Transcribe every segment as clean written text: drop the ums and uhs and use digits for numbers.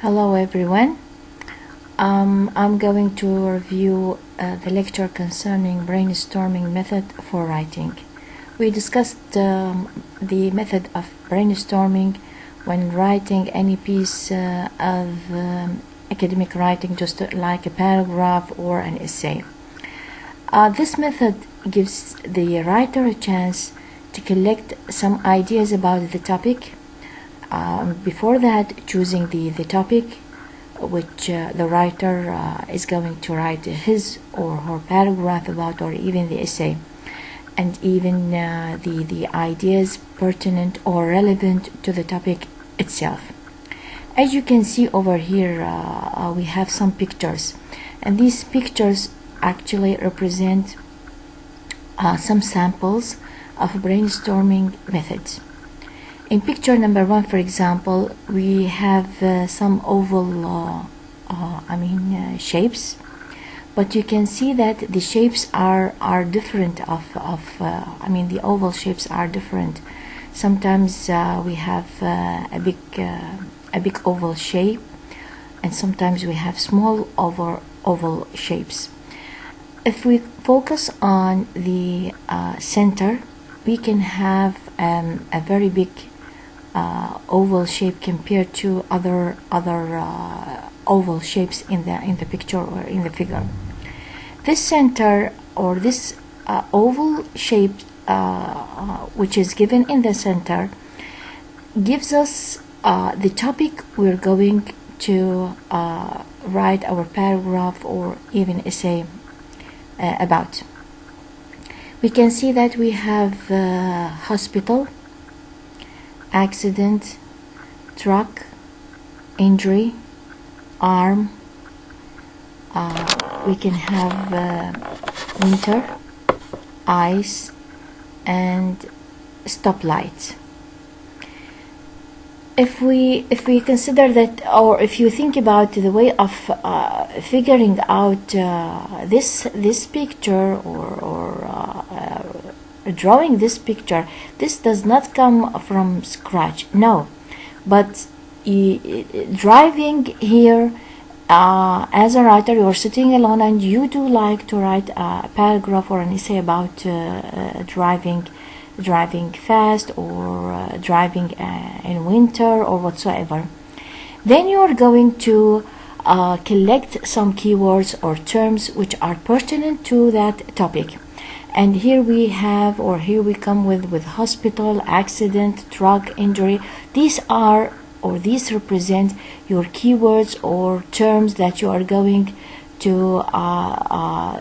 Hello everyone. I'm going to review the lecture concerning brainstorming method for writing. We discussed the method of brainstorming when writing any piece of academic writing, just like a paragraph or an essay. This method gives the writer a chance to collect some ideas about the topic. Before that, choosing the topic which the writer is going to write his or her paragraph about, or even the essay, and even the ideas pertinent or relevant to the topic itself. As you can see over here, we have some pictures, and these pictures actually represent some samples of brainstorming methods. In picture number 1, for example, we have some oval shapes, but you can see that the shapes are different the oval shapes are different. Sometimes we have a big oval shape, and sometimes we have small oval shapes. If we focus on the center, we can have a very big oval shape compared to other oval shapes in the picture or in the figure. This center, or this oval shape which is given in the center, gives us the topic we're going to write our paragraph or even essay about. We can see that we have hospital, accident, truck, injury, arm. We can have winter, ice, and stoplight. If we consider that, or if you think about the way of figuring out this picture or drawing this picture, this does not come from scratch, no, but driving here, as a writer, you're sitting alone and you do like to write a paragraph or an essay about driving fast, or driving in winter, or whatsoever. Then you are going to collect some keywords or terms which are pertinent to that topic. And here we have, or here we come with hospital, accident, truck, injury. These are, or these represent your keywords or terms that you are going to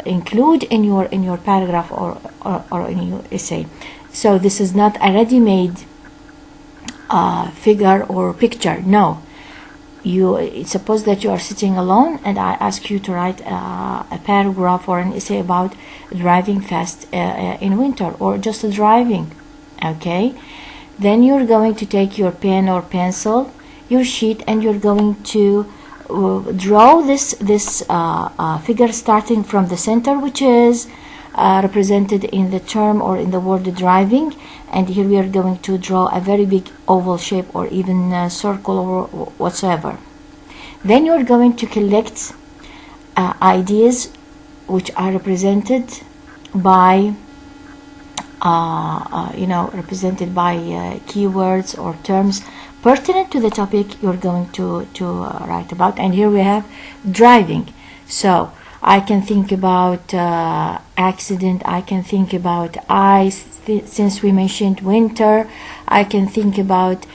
include in your paragraph or in your essay. So this is not a ready-made figure or picture. No, suppose that you are sitting alone and I ask you to write a paragraph or an essay about driving fast in winter, or just driving. Okay, then you're going to take your pen or pencil, your sheet, and you're going to draw this figure starting from the center, which is represented in the term or in the word driving. And here we are going to draw a very big oval shape, or even a circle, or whatsoever. Then you're going to collect ideas which are represented by keywords or terms pertinent to the topic you're going to write about. And here we have driving. So I can think about accident, I can think about ice, since we mentioned winter. I can think about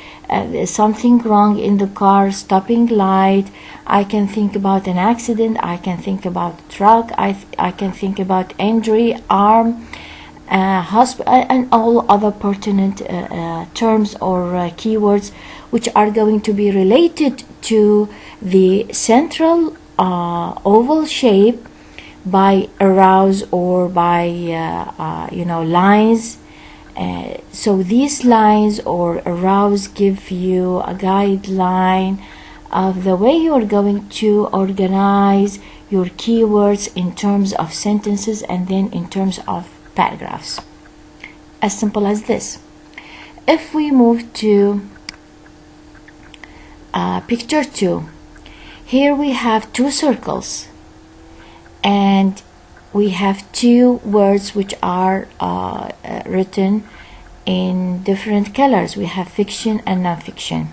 something wrong in the car, stopping light. I can think about an accident, I can think about truck, I can think about injury, arm, hospital, and all other pertinent terms or keywords which are going to be related to the central oval shape by arrows or by lines. So these lines or arrows give you a guideline of the way you are going to organize your keywords in terms of sentences and then in terms of paragraphs. As simple as this. If we move to picture 2, Here we have two circles, and we have two words which are written in different colors. We have fiction and non-fiction,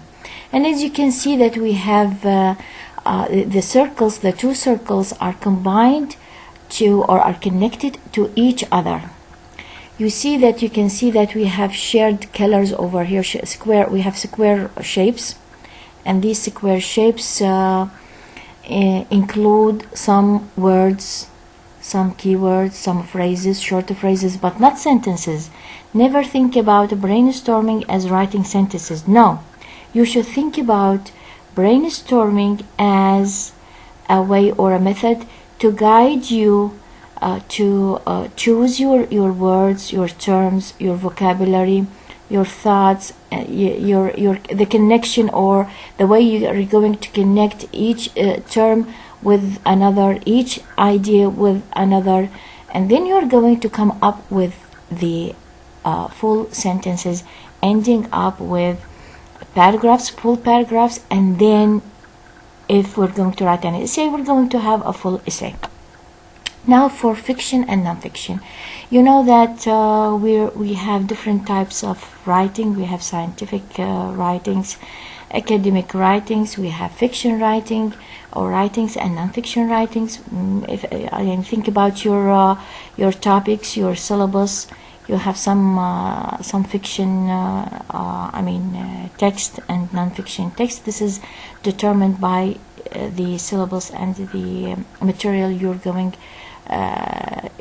and as you can see that we have the circles, the two circles are combined to, or are connected to each other. You see that, you can see that we have shared colors over here. Square, we have square shapes, and these square shapes include some words, some keywords, some phrases, short phrases, but not sentences. Never think about brainstorming as writing sentences. No, you should think about brainstorming as a way or a method to guide you to choose your words, your terms, your vocabulary, your thoughts, the connection, or the way you are going to connect each term with another, each idea with another, and then you're going to come up with the full sentences, ending up with paragraphs, full paragraphs, and then if we're going to write an essay, we're going to have a full essay. Now for fiction and non-fiction, you know that we have different types of writing. We have scientific writings, academic writings, we have fiction writing or writings, and non-fiction writings. If I think about your topics, your syllabus, you have some fiction, text and non-fiction text. This is determined by the syllabus and the material you're going.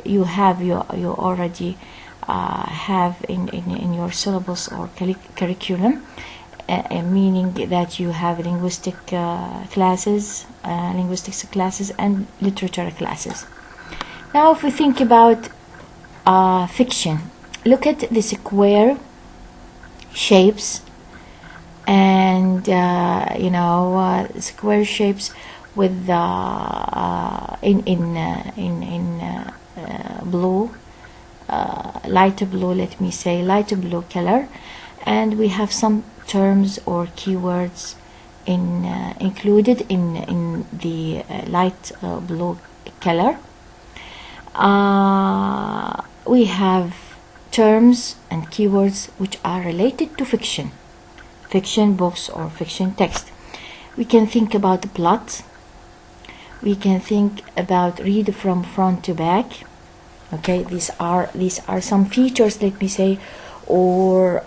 You already have in your syllabus or curriculum, meaning that you have linguistics classes and literature classes. Now if we think about fiction, look at the square shapes, and square shapes with in blue, light blue, let me say light blue color, and we have some terms or keywords included in the light blue color. We have terms and keywords which are related to fiction books or fiction text. We can think about the plot. We can think about read from front to back. Okay, these are some features, let me say, or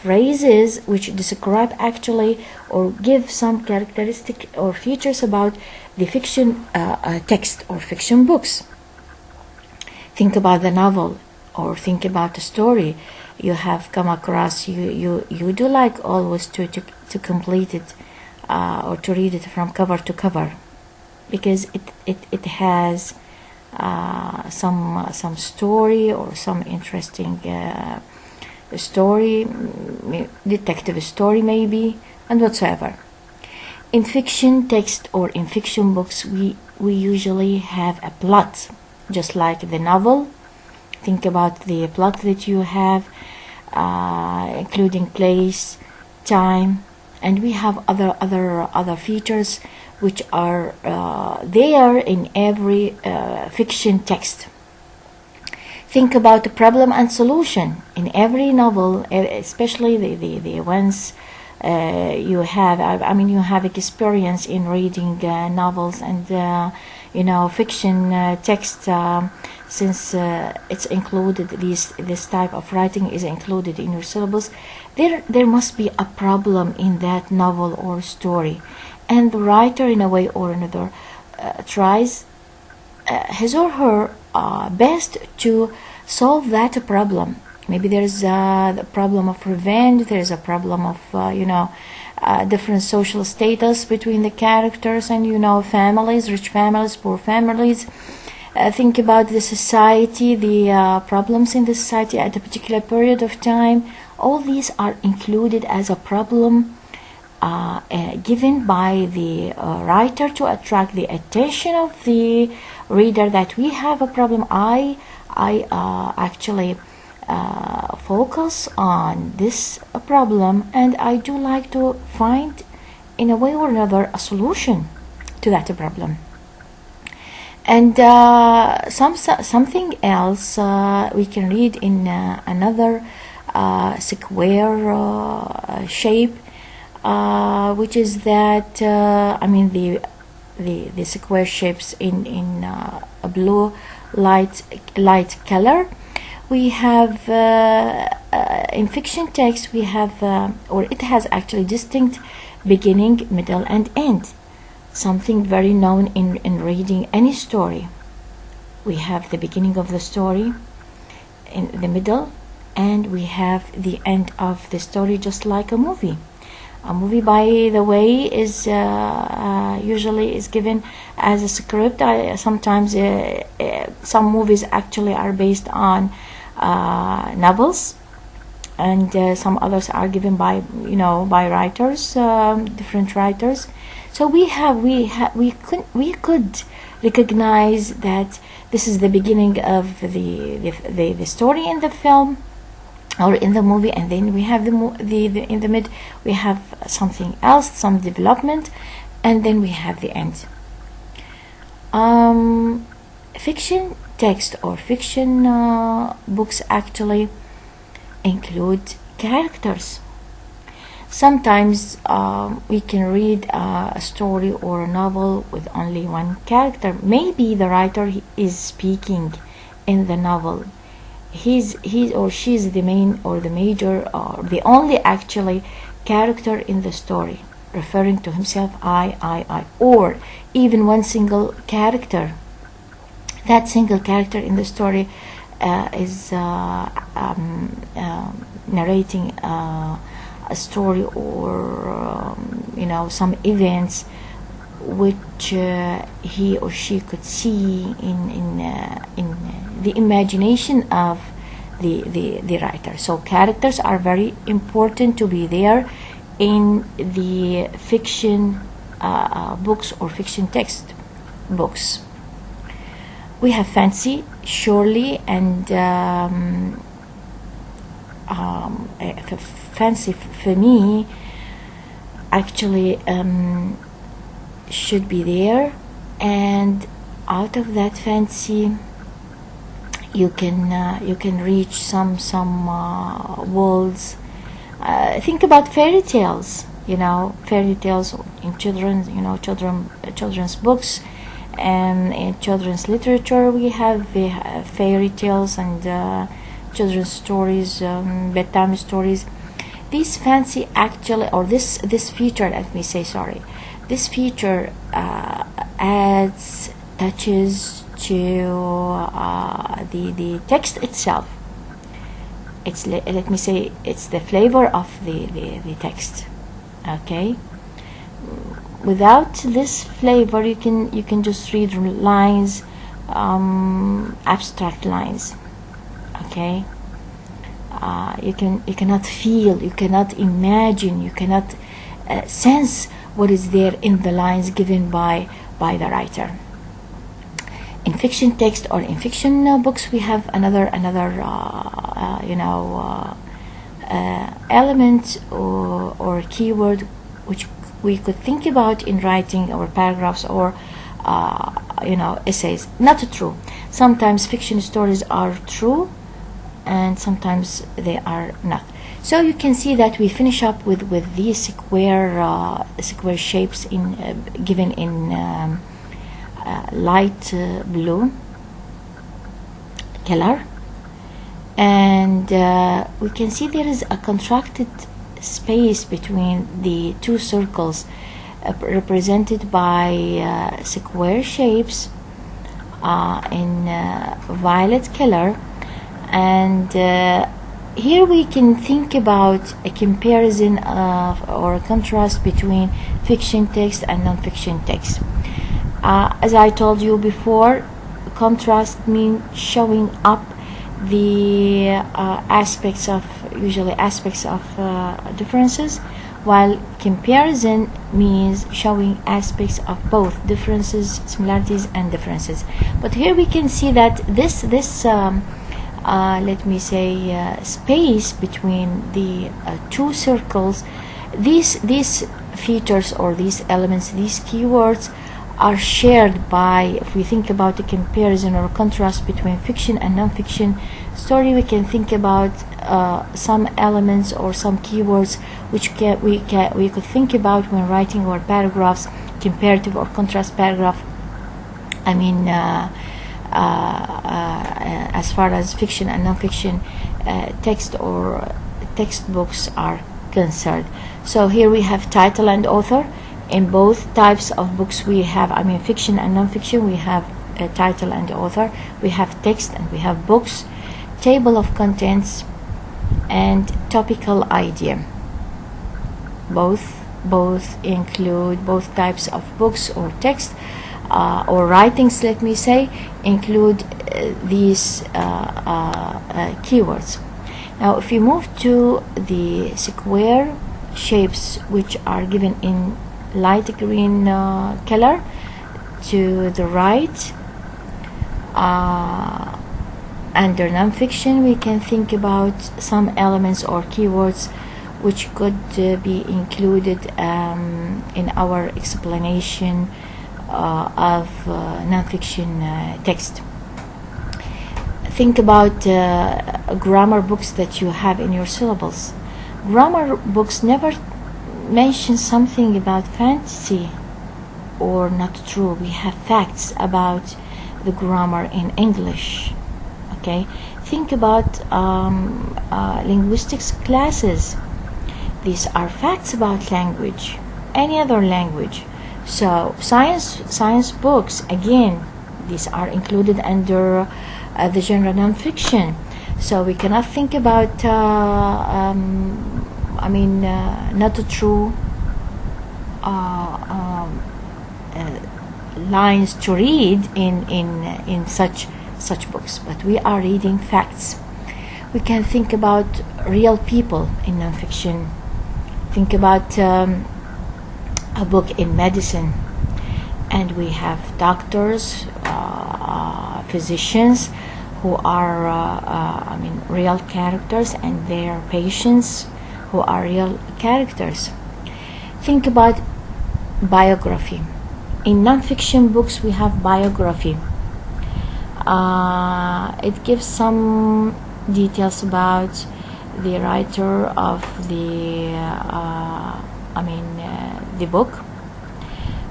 phrases which describe actually or give some characteristic or features about the fiction text or fiction books. Think about the novel, or think about a story you have come across. You do like always to complete it or to read it from cover to cover, because it has some story or some interesting story, detective story maybe, and whatsoever. In fiction text or in fiction books, we usually have a plot, just like the novel. Think about the plot that you have, including place, time, and we have other features which are there in every fiction text. Think about the problem and solution in every novel, especially the ones you have. You have experience in reading novels and fiction text, since it's included. This type of writing is included in your syllabus. There must be a problem in that novel or story, and the writer, in a way or another, tries his or her best to solve that problem. Maybe there's the problem of revenge, there's a problem of different social status between the characters, and families, rich families, poor families. Think about the society, the problems in the society at a particular period of time. All these are included as a problem given by the writer to attract the attention of the reader that we have a problem. I actually focus on this problem, and I do like to find, in a way or another, a solution to that problem. And something else we can read in another square shape, which is that I mean the square shapes in a blue light color. We have in fiction text we have or it has actually distinct beginning, middle, and end. Something very known in reading any story. We have the beginning of the story, in the middle, and we have the end of the story, just like a movie. A movie, by the way, is usually is given as a script. Sometimes some movies actually are based on novels, and some others are given by by writers, different writers. So we could recognize that this is the beginning of the story in the film or in the movie, and then we have the in the mid we have something else, some development, and then we have the end. Fiction text or fiction books actually include characters. Sometimes we can read a story or a novel with only one character. Maybe the writer is speaking in the novel. He or she is the main or the major or the only actually character in the story, referring to himself, I, or even one single character. That single character in the story is narrating a story or some events which he or she could see in the imagination of the writer. So characters are very important to be there in the fiction books or fiction text books. We have fancy, surely, and fancy for me actually should be there, and out of that fancy you can reach some worlds. Think about fairy tales, fairy tales in children's books, and in children's literature we have fairy tales and children's stories, bedtime stories. These fancy actually, or this feature, let me say, sorry, this feature adds touches to the text itself. It's let me say it's the flavor of the text. Okay. Without this flavor, you can just read lines, abstract lines. Okay. You cannot feel, you cannot imagine, you cannot sense what is there in the lines given by the writer. In fiction text or in fiction books, we have another element or keyword which we could think about in writing our paragraphs or essays. Not true. Sometimes fiction stories are true, and sometimes they are not. So you can see that we finish up with these square shapes given in light blue color, and we can see there is a contracted space between the two circles represented by square shapes in violet color. And here we can think about a comparison or a contrast between fiction text and non-fiction text. As I told you before, contrast means showing up the usually aspects of differences, while comparison means showing aspects of both differences, similarities, and differences. But here we can see that this let me say space between the two circles, these features or these elements, these keywords are shared by, if we think about a comparison or a contrast between fiction and non-fiction story, we can think about some elements or some keywords which we could think about when writing our paragraphs, comparative or contrast paragraph. I mean, as far as fiction and non-fiction text or textbooks are concerned. So here we have title and author. In both types of books we have, I mean, fiction and non-fiction, we have a title and author, we have text and we have books, table of contents, and topical idea. Both include, both types of books or text or writings, let me say, include these keywords. Now if you move to the square shapes which are given in light green color to the right, under non-fiction we can think about some elements or keywords which could be included in our explanation of non-fiction text. Think about grammar books that you have in your syllables. Grammar books never mention something about fantasy or not true. We have facts about the grammar in English. Okay, think about linguistics classes. These are facts about language, any other language. So science books, again, these are included under the genre non-fiction. So we cannot think about not true lines to read in such books, but we are reading facts. We can think about real people in non-fiction. Think about a book in medicine, and we have doctors, physicians who are real characters, and their patients who are real characters. Think about biography. In non-fiction books we have biography. It gives some details about the writer of the book.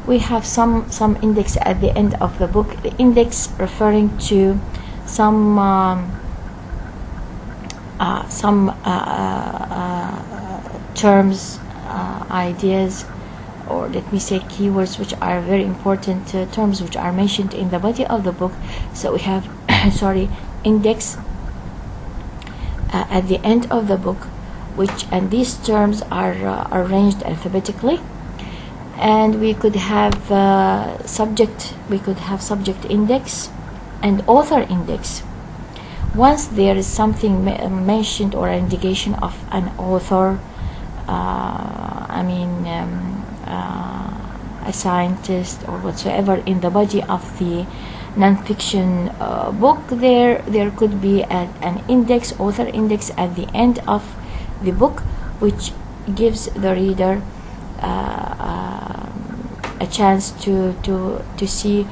We have some index at the end of the book. The index referring to some terms, ideas, or let me say keywords, which are very important terms which are mentioned in the body of the book. So we have index at the end of the book, and these terms are arranged alphabetically. And we could have subject index and author index. Once there is something mentioned or an indication of an author, a scientist or whatsoever in the body of the non-fiction book, there could be an index, author index, at the end of the book, which gives the reader a chance to see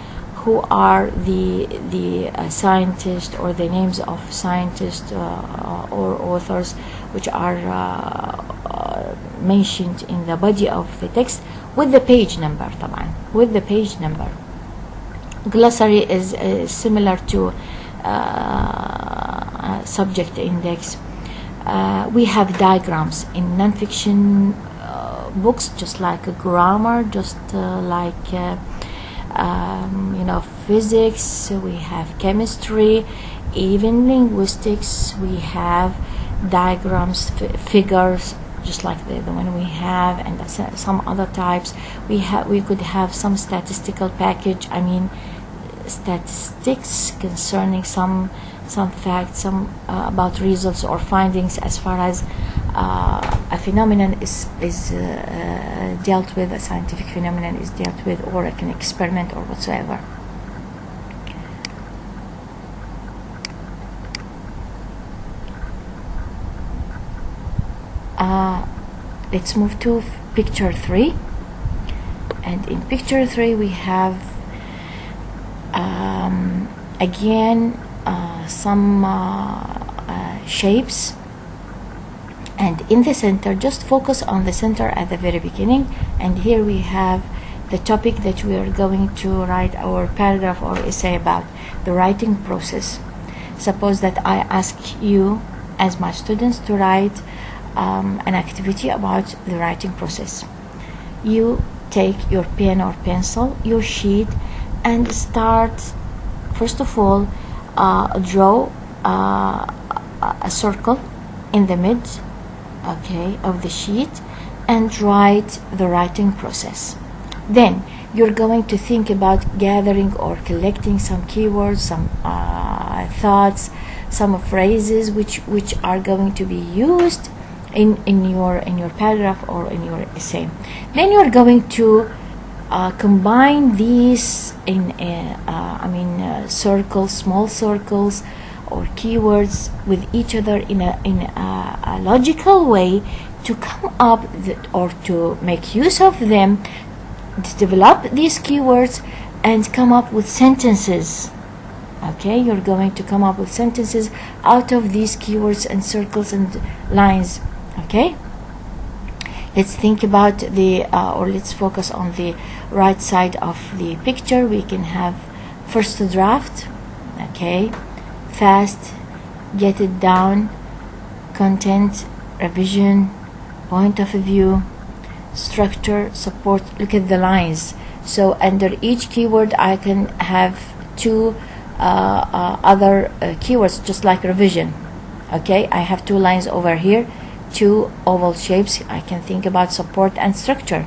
who are the scientists, or the names of scientists or authors which are mentioned in the body of the text, with the page number, with the page number. Glossary is similar to subject index. We have diagrams in non-fiction books, just like a grammar, just like physics. We have chemistry, even linguistics. We have diagrams, figures, just like the one we have, and some other types. We could have some statistical package. Statistics concerning some facts, some about results or findings, as far as a phenomenon is dealt with, a scientific phenomenon is dealt with, or an experiment or whatsoever. Let's move to picture 3, And in picture 3 we have again some shapes, and in the center, just focus on the center at the very beginning, and here we have the topic that we are going to write our paragraph or essay about, the writing process. Suppose that I ask you as my students to write an activity about the writing process. You take your pen or pencil, your sheet, and start, first of all, draw a circle in the mid, okay, of the sheet, and write the writing process. Then you're going to think about gathering or collecting some keywords, some thoughts, some phrases which are going to be used in your paragraph or in your essay. Then you're going to combine these in circles, small circles or keywords with each other in a logical way to come up or to make use of them, to develop these keywords and come up with sentences. Okay, you're going to come up with sentences out of these keywords and circles and lines. Okay, let's think about or let's focus on the right side of the picture. We can have first draft, okay, fast, get it down, content, revision, point of view, structure, support. Look at the lines. So under each keyword I can have two other keywords, just like revision. Okay, I have two lines over here, two oval shapes. I can think about support and structure.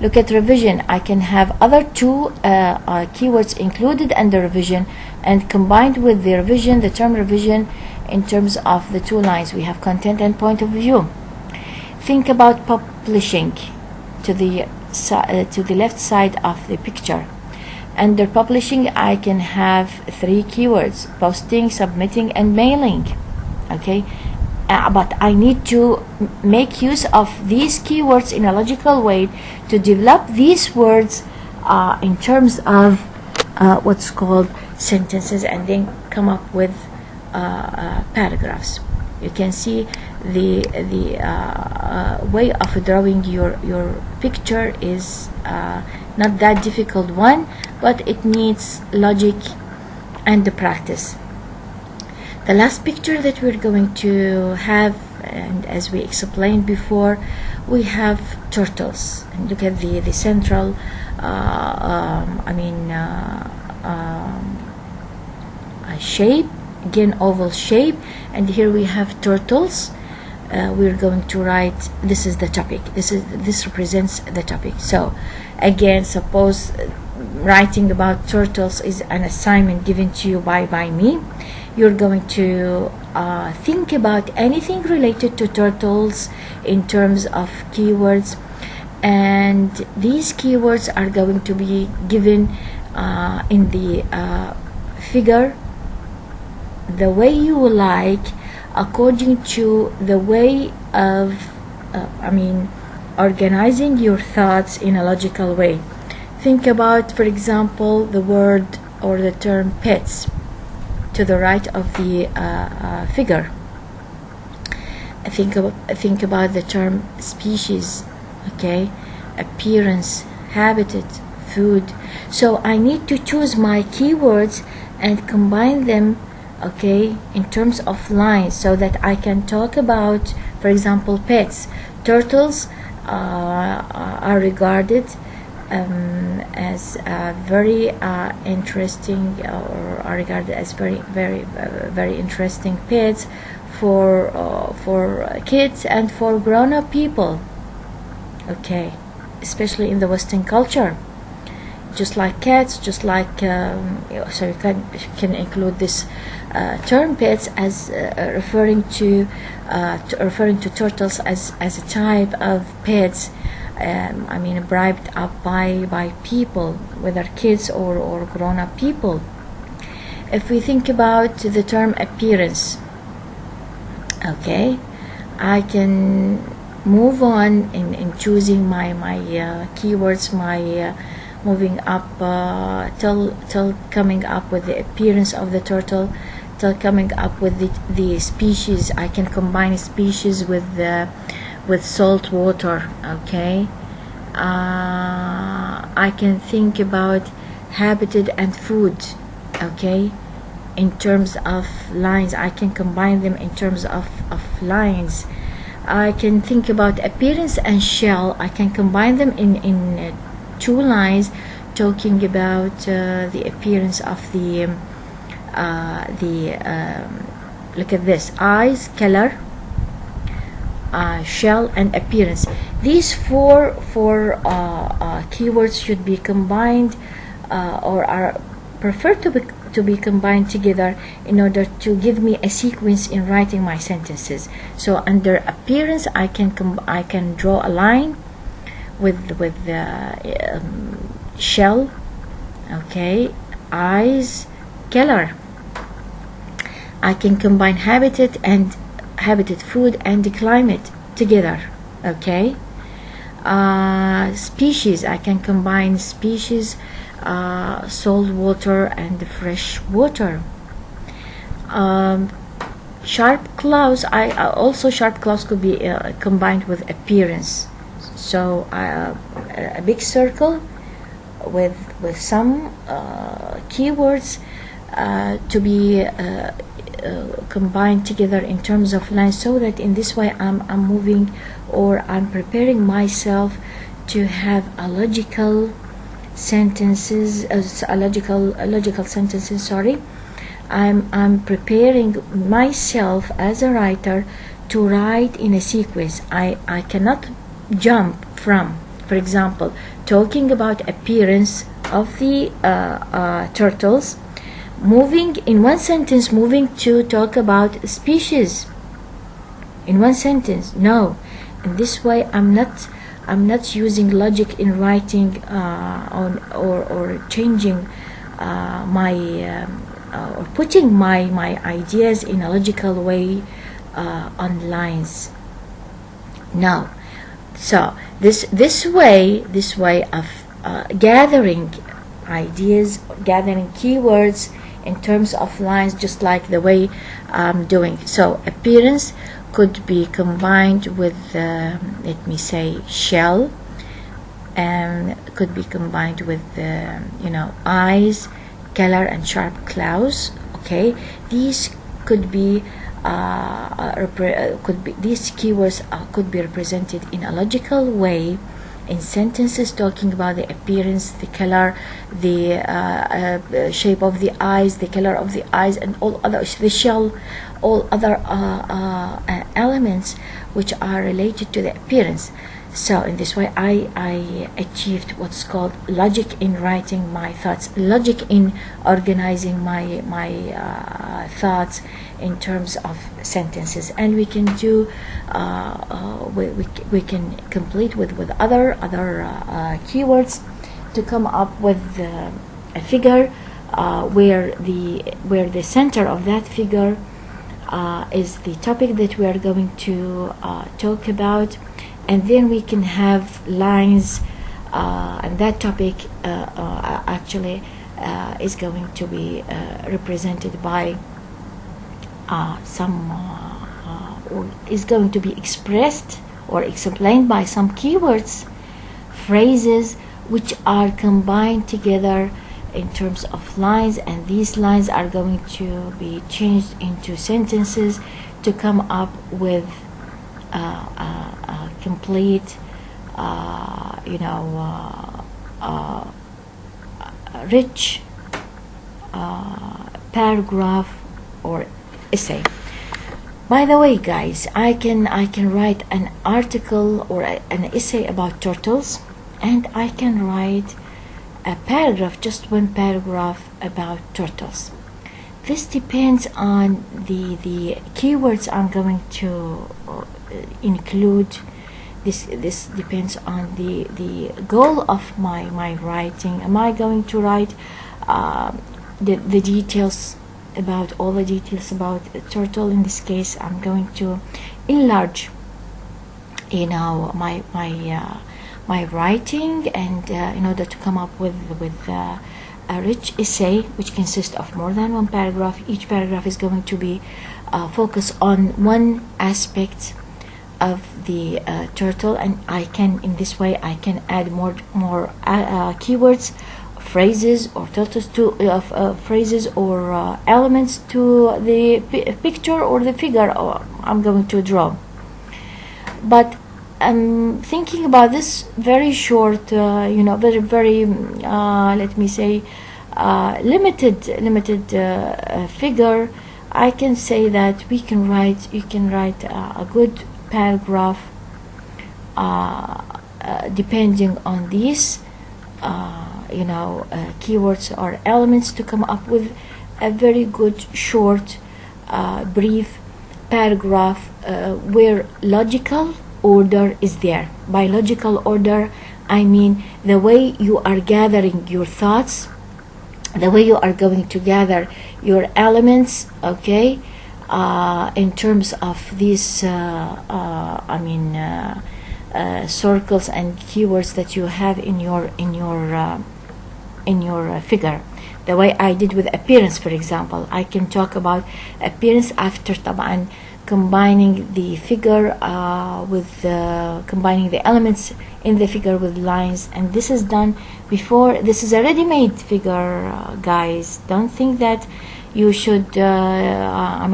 Look at revision. I can have other two keywords included under revision and combined with the revision, the term revision, in terms of the two lines. We have content and point of view. Think about publishing to the left side of the picture. Under publishing I can have three keywords: posting, submitting, and mailing. Okay, but I need to make use of these keywords in a logical way to develop these words in terms of what's called sentences, and then come up with paragraphs. You can see the way of drawing your picture is not that difficult one, but it needs logic and the practice. The last picture that we're going to have, and as we explained before, we have turtles. And look at the central shape, again oval shape, and here we have turtles. We're going to write, this is the topic, this represents the topic. So again, suppose writing about turtles is an assignment given to you by me. You're going to think about anything related to turtles in terms of keywords, and these keywords are going to be given in the figure the way you like, according to the way of organizing your thoughts in a logical way. Think about, for example, the word or the term pets to the right of the figure. Think about the term species, okay, appearance, habitat, food. So I need to choose my keywords and combine them, okay, in terms of lines, so that I can talk about, for example, pets. Turtles are regarded as very interesting, or are regarded as very interesting pets for kids and for grown-up people, okay, especially in the Western culture. Just like cats, just like so you can include this term pets as referring to turtles as a type of pets. Bribed up by people, whether kids or grown-up people. If we think about the term appearance, okay, I can move on in choosing my keywords, moving up till coming up with the appearance of the turtle, till coming up with the species. I can combine species with salt water. Okay, I can think about habitat and food. Okay, in terms of lines, I can combine them in terms of lines. I can think about appearance and shell. I can combine them in 2 lines, talking about the appearance of the look at this: eyes, color, shell, and appearance. These four keywords should be combined or are preferred to be combined together in order to give me a sequence in writing my sentences. So under appearance, I can draw a line with shell, okay, eyes, color. I can combine habitat, food, and the climate together. Okay, species, I can combine species, salt water and fresh water. Sharp claws, also sharp claws could be combined with appearance. So a big circle with some keywords to be combined together in terms of lines, so that in this way I'm moving, or I'm preparing myself to have a logical sentences, logical sentences. Sorry, I'm preparing myself as a writer to write in a sequence. I cannot jump from, for example, talking about appearance of the turtles, moving in one sentence, moving to talk about species in one sentence. No, in this way I'm not using logic in writing or changing or putting my ideas in a logical way on lines. No. So this way of gathering ideas, gathering keywords in terms of lines, just like the way I'm doing. So appearance could be combined with let me say shell, and could be combined with eyes, color, and sharp claws. Okay, these could be these keywords could be represented in a logical way in sentences, talking about the appearance, the color, the shape of the eyes, the color of the eyes, and all other, the shell, all other elements which are related to the appearance. So in this way I achieved what's called logic in writing my thoughts, logic in organizing my thoughts in terms of sentences. And we can do we can complete with other keywords to come up with a figure where the center of that figure is the topic that we are going to talk about, and then we can have lines, and that topic actually is going to be represented by some or is going to be expressed or explained by some keywords, phrases which are combined together in terms of lines, and these lines are going to be changed into sentences to come up with a complete rich paragraph or essay. By the way, guys, I can write an article or an essay about turtles, and I can write a paragraph, just one paragraph about turtles. This depends on the keywords I'm going to include. This depends on the goal of my writing. Am I going to write the details about all the details about a turtle? In this case, I'm going to enlarge my writing, and in order to come up with a rich essay which consists of more than one paragraph. Each paragraph is going to be focused on one aspect of the turtle, and in this way I can add more keywords, phrases or turtles to phrases or elements to the picture or the figure I'm going to draw. But thinking about this very short, very let me say limited figure, I can say that you can write a good paragraph depending on these keywords or elements to come up with a very good short brief paragraph where logical order is there. By logical order, I mean the way you are gathering your thoughts, the way you are going to gather your elements, okay, in terms of these circles and keywords that you have in your figure. The way I did with appearance, for example, I can talk about appearance after طبعا combining the figure with combining the elements in the figure with lines, and this is done before. This is a ready-made figure, guys. Don't think that you should draw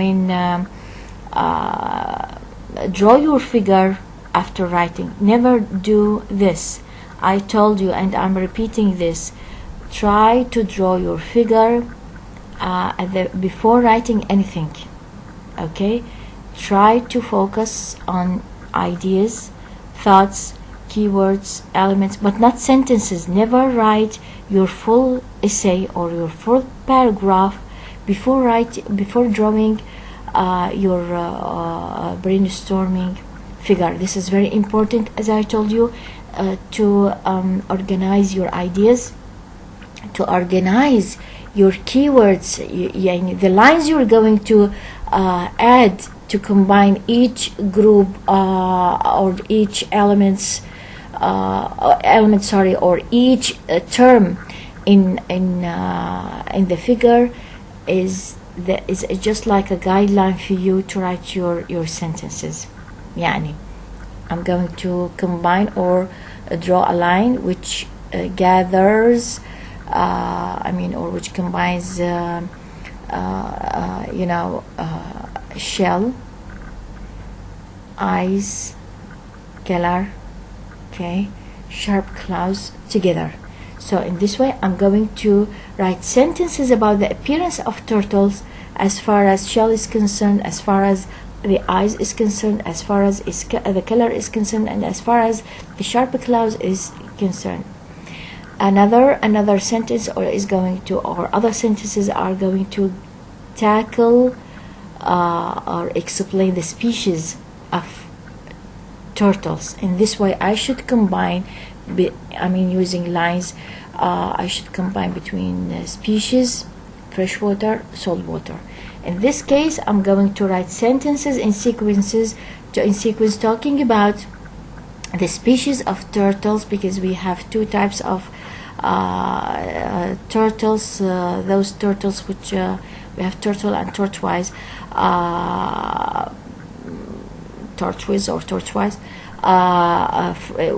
your figure after writing. Never do this. I told you, and I'm repeating this, try to draw your figure before writing anything, okay? Try to focus on ideas, thoughts, keywords, elements, but not sentences. Never write your full essay or your full paragraph before drawing your brainstorming figure. This is very important, as I told you, to organize your ideas, to organize your keywords, the lines you're going to add to combine each group or each or each term in the figure is just like a guideline for you to write your sentences. يعني I'm going to combine or draw a line which gathers or which combines shell, eyes, color, okay, sharp claws together. So in this way I'm going to write sentences about the appearance of turtles as far as shell is concerned, as far as the eyes is concerned, as far as the color is concerned, and as far as the sharp claws is concerned. Another sentence or other sentences are going to tackle or explain the species of turtles. In this way I should combine using lines, I should combine between species, freshwater, saltwater. In this case I'm going to write sentences in sequence talking about the species of turtles, because we have two types of turtles, those turtles which we have turtle and tortoise,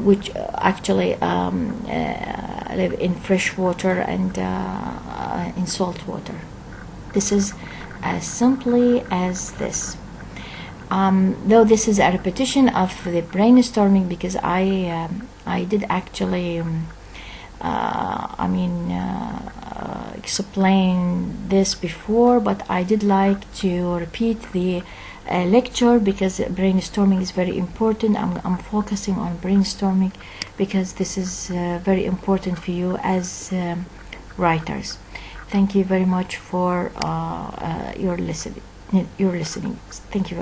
which actually live in fresh water and in salt water. This is as simply as this. Though this is a repetition of the brainstorming, because I did actually explain this before, but I did like to repeat the lecture because brainstorming is very important. I'm focusing on brainstorming because this is very important for you as writers. Thank you very much for your listening. Thank you very